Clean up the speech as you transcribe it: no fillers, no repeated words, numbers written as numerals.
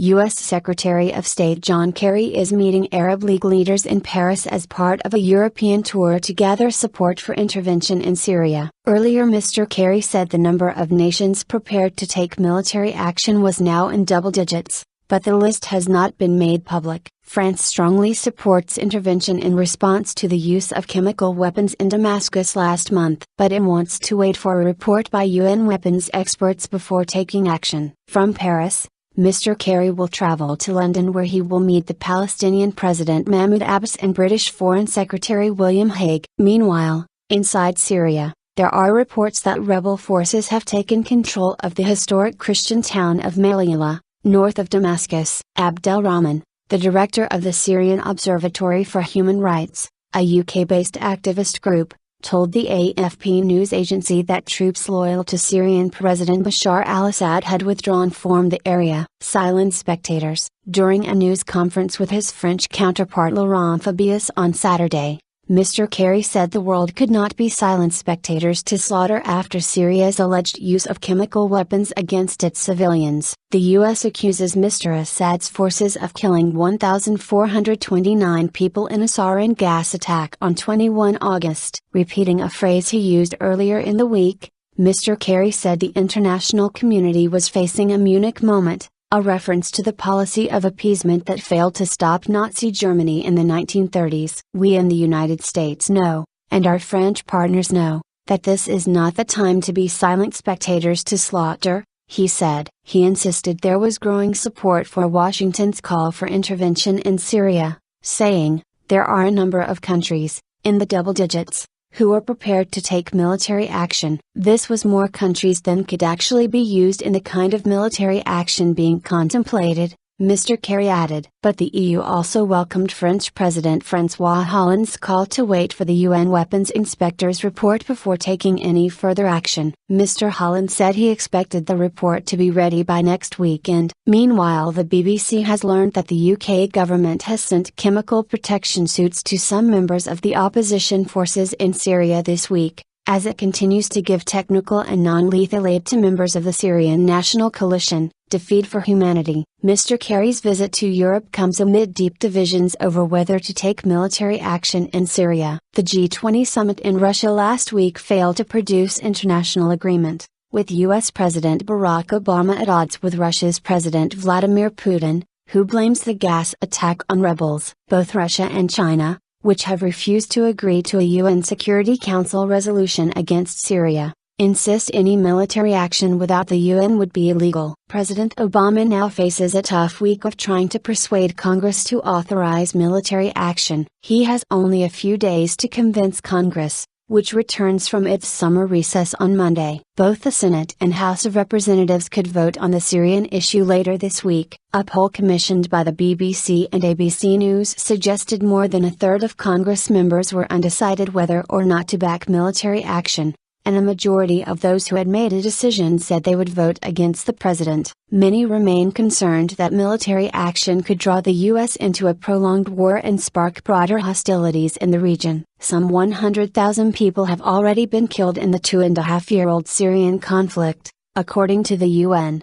U.S. Secretary of State John Kerry is meeting Arab League leaders in Paris as part of a European tour to gather support for intervention in Syria. Earlier Mr. Kerry said the number of nations prepared to take military action was now in double digits, but the list has not been made public. France strongly supports intervention in response to the use of chemical weapons in Damascus last month, but it wants to wait for a report by UN weapons experts before taking action. From Paris, Mr. Kerry will travel to London where he will meet the Palestinian President Mahmoud Abbas and British Foreign Secretary William Hague. Meanwhile, inside Syria, there are reports that rebel forces have taken control of the historic Christian town of Maalula, north of Damascus. Abdel Rahman, the director of the Syrian Observatory for Human Rights, a UK-based activist group, told the AFP news agency that troops loyal to Syrian President Bashar al-Assad had withdrawn from the area. Silent spectators. During a news conference with his French counterpart Laurent Fabius on Saturday, Mr. Kerry said the world could not be silent spectators to slaughter after Syria's alleged use of chemical weapons against its civilians. The U.S. accuses Mr. Assad's forces of killing 1,429 people in a sarin gas attack on 21 August. Repeating a phrase he used earlier in the week, Mr. Kerry said the international community was facing a Munich moment, a reference to the policy of appeasement that failed to stop Nazi Germany in the 1930s. We in the United States know, and our French partners know, that this is not the time to be silent spectators to slaughter, he said. He insisted there was growing support for Washington's call for intervention in Syria, saying, "There are a number of countries, in the double digits, who are prepared to take military action." This was more countries than could actually be used in the kind of military action being contemplated, Mr. Kerry added. But the EU also welcomed French President François Hollande's call to wait for the UN weapons inspector's report before taking any further action. Mr. Hollande said he expected the report to be ready by next weekend. Meanwhile, the BBC has learned that the UK government has sent chemical protection suits to some members of the opposition forces in Syria this week, as it continues to give technical and non-lethal aid to members of the Syrian National Coalition, Defeat for Humanity. Mr. Kerry's visit to Europe comes amid deep divisions over whether to take military action in Syria. The G20 summit in Russia last week failed to produce international agreement, with US President Barack Obama at odds with Russia's President Vladimir Putin, who blames the gas attack on rebels. Both Russia and China, which have refused to agree to a UN Security Council resolution against Syria, insist any military action without the UN would be illegal. President Obama now faces a tough week of trying to persuade Congress to authorize military action. He has only a few days to convince Congress, which returns from its summer recess on Monday. Both the Senate and House of Representatives could vote on the Syrian issue later this week. A poll commissioned by the BBC and ABC News suggested more than a third of Congress members were undecided whether or not to back military action, and a majority of those who had made a decision said they would vote against the president. Many remain concerned that military action could draw the U.S. into a prolonged war and spark broader hostilities in the region. Some 100,000 people have already been killed in the 2.5-year-old Syrian conflict, according to the UN.